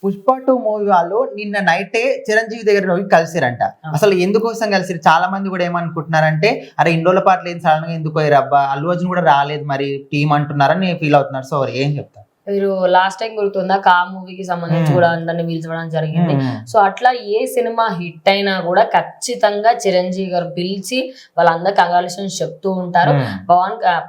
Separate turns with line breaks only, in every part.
Pushpa 2 movie వాళ్ళు నిన్న నైటే చిరంజీవి దగ్గర పోయి కలిసిరంట. అసలు ఎందుకోసం కలిసిరు? చాలా మంది కూడా ఏమనుకుంటున్నారంటే, అరే ఇన్ని రోజుల పాటు లేదు సడన్ గా ఎందుకు పోయారబ్బా, అల్లు అర్జున్ కూడా రాలేదు మరి టీం అంటున్నారని ఫీల్ అవుతున్నారు. సో ఏం చెప్తారు?
మీరు లాస్ట్ టైం గుర్తుందా కా మూవీకి సంబంధించి కూడా అందరిని పిలిచడం జరిగింది. సో అట్లా ఏ సినిమా హిట్ అయినా కూడా ఖచ్చితంగా చిరంజీవి గారు పిలిచి వాళ్ళందరూ కంగ్రాచులేషన్స్ చెప్తూ ఉంటారు.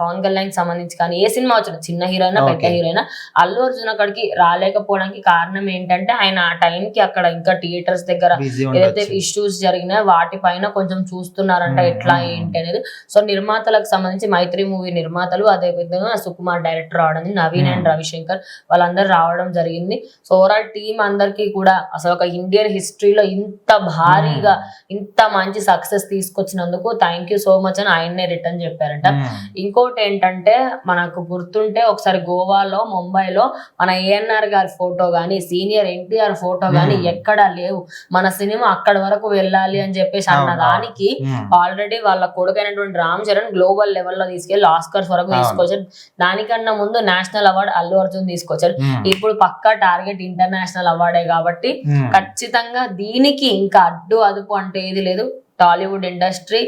పవన్ కళ్యాణ్ సంబంధించి కానీ ఏ సినిమా వచ్చిన చిన్న హీరోయినా పెద్ద హీరోయినా అల్లు అర్జున్ అక్కడికి రాలేకపోవడానికి కారణం ఏంటంటే ఆయన ఆ టైంకి అక్కడ ఇంకా థియేటర్స్ దగ్గర ఏదైతే ఇష్యూస్ జరిగినాయో వాటిపైన కొంచెం చూస్తున్నారంట ఎట్లా ఏంటి అనేది. సో నిర్మాతలకు సంబంధించి మైత్రి మూవీ నిర్మాతలు, అదే విధంగా సుకుమార్ డైరెక్టర్ రావడం, నవీన్ అండ్ రవిశంకర్ వాళ్ళందరూ రావడం జరిగింది. సో ఓవరాల్ టీమ్ అందరికి కూడా అసలు ఒక ఇండియన్ హిస్టరీలో ఇంత భారీగా ఇంత మంచి సక్సెస్ తీసుకొచ్చినందుకు థ్యాంక్ యూ సో మచ్ అని ఆయన్నే రిటర్న్ చెప్పారంట. ఇంకోటి ఏంటంటే మనకు గుర్తుంటే ఒకసారి గోవాలో ముంబైలో మన ఏఎన్ఆర్ గారి ఫోటో గానీ సీనియర్ ఎన్టీఆర్ ఫోటో గానీ ఎక్కడా లేవు. మన సినిమా అక్కడ వరకు వెళ్ళాలి అని చెప్పేసి అన్న దానికి ఆల్రెడీ వాళ్ళ కొడుకైనటువంటి రామ్ చరణ్ గ్లోబల్ లెవెల్లో తీసుకెళ్లి ఆస్కర్స్ వరకు తీసుకొచ్చారు. దానికన్నా ముందు నేషనల్ అవార్డు అల్లు అర్జున్ తీసుకొచ్చారు. ఇప్పుడు పక్కా టార్గెట్ ఇంటర్నేషనల్ అవార్డే కాబట్టి ఖచ్చితంగా దీనికి ఇంకా అడ్డు అదుపు అంటే ఏది లేదు. టాలీవుడ్ ఇండస్ట్రీ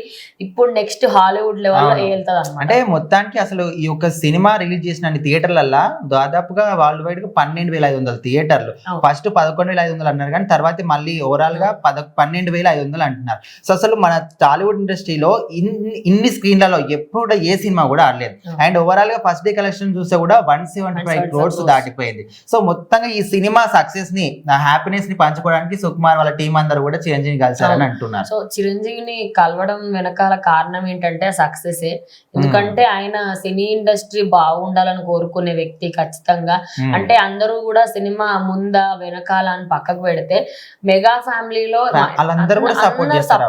ఇప్పుడు నెక్స్ట్ హాలీవుడ్ లెవెల్లో వెళ్తుంది అన్నమాట.
అంటే మొత్తానికి అసలు ఈ యొక్క సినిమా రిలీజ్ చేసిన థియేటర్లలో దాదాపుగా వరల్డ్ వైడ్ గా 12,500 థియేటర్లు. ఫస్ట్ 11,500 అన్నారు కానీ తర్వాత మళ్ళీ ఓవరాల్ గా 12,500 అంటున్నారు. సో అసలు మన టాలీవుడ్ ఇండస్ట్రీలో ఇన్ని స్క్రీన్లలో ఎప్పుడు ఏ సినిమా కూడా ఆడలేదు. అండ్ ఓవరాల్ గా ఫస్ట్ డే కలెక్షన్ చూస్తే కూడా 175 crores దాటిపోయింది. సో మొత్తంగా ఈ సినిమా సక్సెస్ ని హ్యాపీనెస్ ని పంచుకోవడానికి సుకుమార్ వాళ్ళ టీం అందరూ కూడా చిరంజీవి కలిసారని అంటున్నారు.
సో చిరంజీవిని కలవడం వెనకాల కారణం ఏంటంటే సక్సెస్. ఎందుకంటే ఆయన సినీ ఇండస్ట్రీ బాగుండాలని కోరుకునే వ్యక్తి ఖచ్చితంగా. అంటే అందరూ కూడా సినిమా ముందా వెనకాల అని పక్కకు పెడితే మెగా ఫ్యామిలీలో సపోర్ట్ చేస్తారు.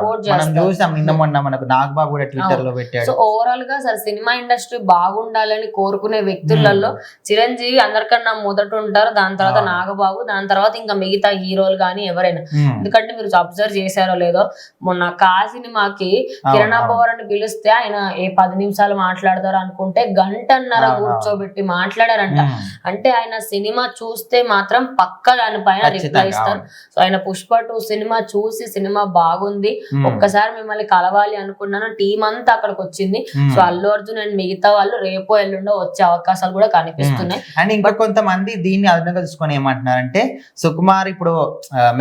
సో ఓవరాల్ గా సరే సినిమా ఇండస్ట్రీ బాగుండాలని కోరుకునే వ్యక్తులలో చిరంజీవి అందరికన్నా మొదట ఉంటారు, దాని తర్వాత నాగబాబు, దాని తర్వాత ఇంకా మిగతా హీరోలు కానీ ఎవరైనా. ఎందుకంటే మీరు అబ్జర్వ్ చేశారో లేదో మొన్న కా సినిమాకి కిరణ్ అబ్బవర్ అని పిలిస్తే ఆయన ఏ 10 నిమిషాలు మాట్లాడతారు అనుకుంటే 1.5 గంటన్నర కూర్చోబెట్టి మాట్లాడారంట. అంటే ఆయన సినిమా చూస్తే మాత్రం పక్కా దానిపైన రిప్లై ఇస్తారు. సో ఆయన పుష్ప 2 సినిమా చూసి సినిమా బాగుంది, ఒక్కసారి మిమ్మల్ని కలవాలి అనుకున్నాను, టీం అంతా అక్కడికి వచ్చింది. సో అల్లు అర్జున్ అండ్ మిగతా వాళ్ళు రేపో ఎల్లుండో వచ్చే అవకాశాలు కూడా కనిపిస్తున్నాయి.
అండ్ ఇంకా కొంతమంది దీన్ని అదనంగా తీసుకొని ఏమంటున్నారంటే, సుకుమార్ ఇప్పుడు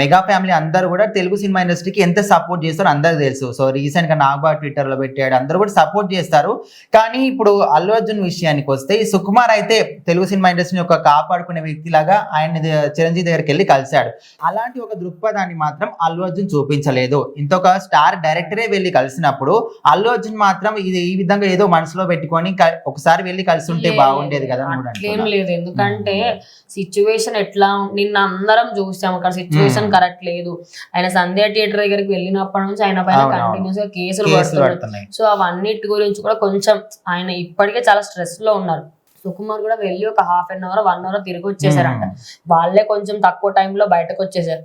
మెగా ఫ్యామిలీ అందరూ కూడా తెలుగు సినిమా ఇండస్ట్రీకి ఎంత సపోర్ట్ చేస్తారో అందరికి తెలుసు. సో రీసెంట్ గా నాగబాబు ట్విట్టర్ లో పెట్టాడు, అందరూ కూడా సపోర్ట్ చేస్తారు. కానీ ఇప్పుడు అల్లు అర్జున్ విషయానికి వస్తే ఈ సుకుమార్ అయితే తెలుగు సినిమా ఇండస్ట్రీని ఒక కాపాడుకునే వ్యక్తిలాగా ఆయన చిరంజీవి దగ్గరికి వెళ్ళి కలిశాడు. అలాంటి ఒక దృక్పథాన్ని మాత్రం అల్లు అర్జున్ చూపించలేదు. ఇంకొక స్టార్ డైరెక్టరే వెళ్ళి కలిసినప్పుడు అల్లు అర్జున్ మాత్రం ఇది ఈ విధంగా ఏదో మనసులో పెట్టుకొని ఒకసారి వెళ్ళి కలిసి ఉంటే బాగుండేది కదా.
ఏం లేదు, ఎందుకంటే సిచ్యువేషన్ ఎట్లా నిన్న అందరం చూసాం, అక్కడ సిచ్యువేషన్ కరెక్ట్ లేదు. ఆయన సంధ్య థియేటర్ దగ్గరికి వెళ్ళినప్పటి నుంచి ఆయన పైన కంటిన్యూస్ గా కేసులు పడుతున్నాయి. సో అవన్నిటి గురించి కూడా కొంచెం ఆయన ఇప్పటికే చాలా స్ట్రెస్ లో ఉన్నారు. సుకుమార్ కూడా వెళ్ళి ఒక 1/2 hour 1 hour తిరిగి వచ్చేసారంట. వాళ్ళే కొంచెం తక్కువ టైంలో బయటకు వచ్చేసారు.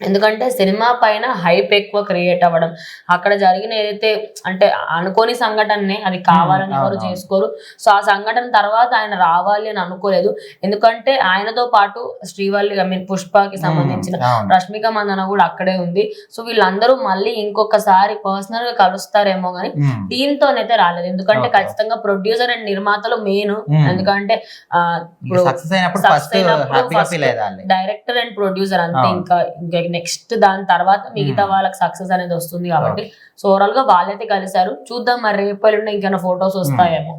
ఎందుకంటే సినిమా పైన హైప్ ఎక్కువ క్రియేట్ అవ్వడం, అక్కడ జరిగిన ఏదైతే అంటే అనుకోని సంఘటననే అది కావాలని ఎవరు చేసుకోరు. సో ఆ సంఘటన తర్వాత ఆయన రావాలి అని అనుకోలేదు. ఎందుకంటే ఆయనతో పాటు శ్రీవల్లి పుష్పకి సంబంధించిన రష్మిక మందన కూడా అక్కడే ఉంది. సో వీళ్ళందరూ మళ్ళీ ఇంకొకసారి పర్సనల్ గా కలుస్తారేమో కానీ టీమ్ తోనైతే రాలేదు. ఎందుకంటే ఖచ్చితంగా ప్రొడ్యూసర్ అండ్ నిర్మాతలు మెయిన్. ఎందుకంటే డైరెక్టర్ అండ్ ప్రొడ్యూసర్ అంతే, ఇంకా నెక్స్ట్ దాని తర్వాత మిగతా వాళ్ళకి సక్సెస్ అనేది వస్తుంది కాబట్టి. సో ఓవరాల్ గా వాళ్ళైతే కలిసారు. చూద్దాం మరి రేపు ఇంకేమైనా ఫొటోస్ వస్తాయేమో.